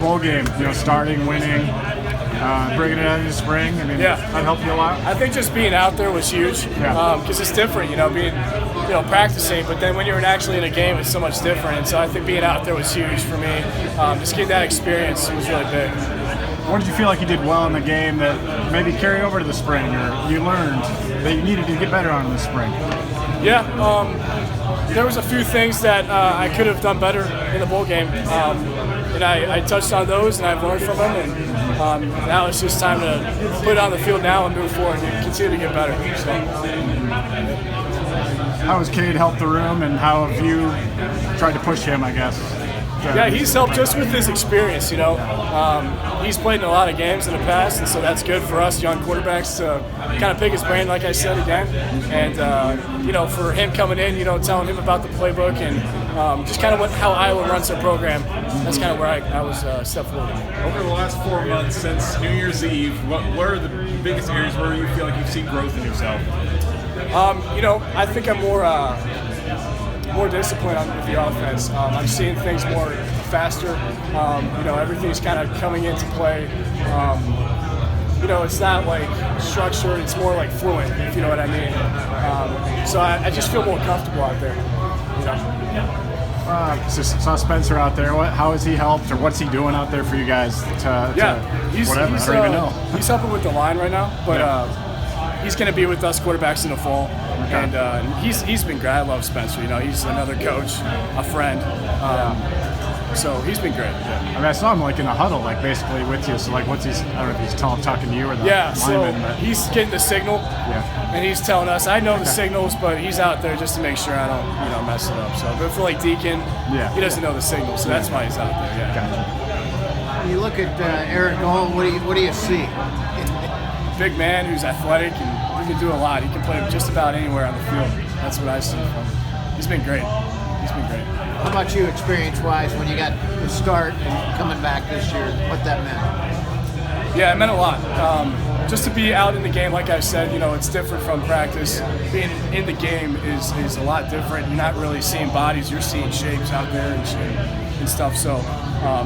bowl game, starting, winning, bringing it out in the spring. I mean, that helped you a lot? I think just being out there was huge because it's different, being, practicing, but then when you're actually in a game, it's so much different. And so I think being out there was huge for me. Just getting that experience was really big. What did you feel like you did well in the game that maybe carried over to the spring, or you learned that you needed to get better on in the spring? Yeah, there was a few things that I could have done better in the bowl game, and I touched on those, and I've learned from them, and now it's just time to put it on the field now and move forward and continue to get better. So. How has Cade helped the room, and how have you tried to push him, I guess? Yeah, he's helped just with his experience, He's played in a lot of games in the past, and so that's good for us young quarterbacks to kind of pick his brain, like I said again. And, for him coming in, telling him about the playbook and just kind of how Iowa runs their program, that's kind of where I was stepped forward. Over the last 4 months since New Year's Eve, what are the biggest areas where you feel like you've seen growth in yourself? I think I'm more disciplined with the offense. I'm seeing things more faster. Everything's kind of coming into play. It's not like structured, it's more like fluent, if you know what I mean. So I just feel more comfortable out there. So saw Spencer out there. How has he helped, or what's he doing out there for you guys? He's I don't even know. He's helping with the line right now, but he's going to be with us quarterbacks in the fall. Okay. And he's been great. I love Spencer. He's another coach, a friend. So he's been great. I mean, I saw him in a huddle, basically with you. So what's I don't know if he's talking to you or the lineman. So he's getting the signal, and he's telling us. I know the signals, but he's out there just to make sure I don't mess it up. So, but for Deacon, he doesn't know the signal, so that's why he's out there. Yeah. Gotcha. When you look at Eric Hall, what do you see? Big man who's athletic and he can do a lot. He can play just about anywhere on the field. That's what I see from him. He's been great. How about you, experience-wise, when you got the start and coming back this year, what that meant? Yeah, it meant a lot. Just to be out in the game, like I said, it's different from practice. Being in the game is a lot different. You're not really seeing bodies. You're seeing shapes out there and stuff. So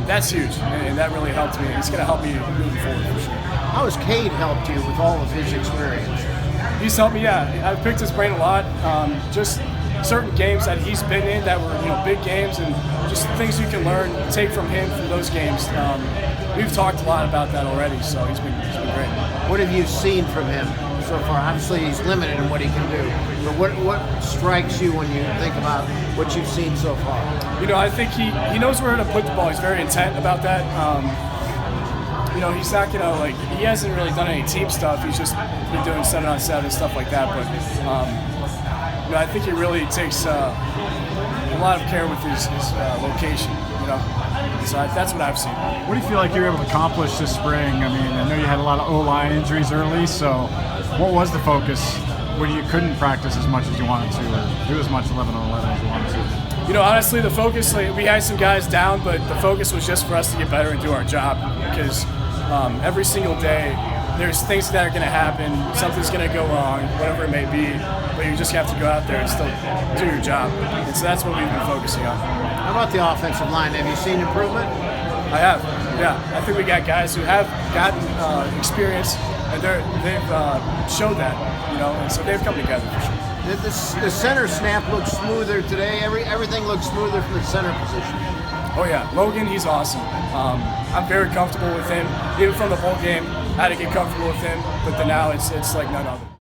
that's huge, and that really helped me. It's going to help me moving forward for sure. How has Cade helped you with all of his experience? He's helped me, I've picked his brain a lot. Just certain games that he's been in that were big games, and just things you can learn, take from him from those games. We've talked a lot about that already, so he's been great. What have you seen from him so far? Obviously, he's limited in what he can do. But what strikes you when you think about what you've seen so far? I think he knows where to put the ball. He's very intent about that. He's not gonna he hasn't really done any team stuff. He's just been doing 7-on-7 and stuff like that. But I think he really takes a lot of care with his location. So that's what I've seen. What do you feel like you were able to accomplish this spring? I mean, I know you had a lot of O-line injuries early. So what was the focus when you couldn't practice as much as you wanted to, or do as much 11-on-11 as you wanted to? Honestly, the focus, we had some guys down, but the focus was just for us to get better and do our job, because every single day there's things that are going to happen, something's going to go wrong, whatever it may be, but you just have to go out there and still do your job. And so that's what we've been focusing on. How about the offensive line? Have you seen improvement? I have, yeah. I think we got guys who have gotten experience, and they've showed that, and so they've come together for sure. Did the center snap look smoother today? Everything looks smoother from the center position. Oh yeah, Logan, he's awesome. I'm very comfortable with him. Even from the whole game, I had to get comfortable with him, but then now it's like none other.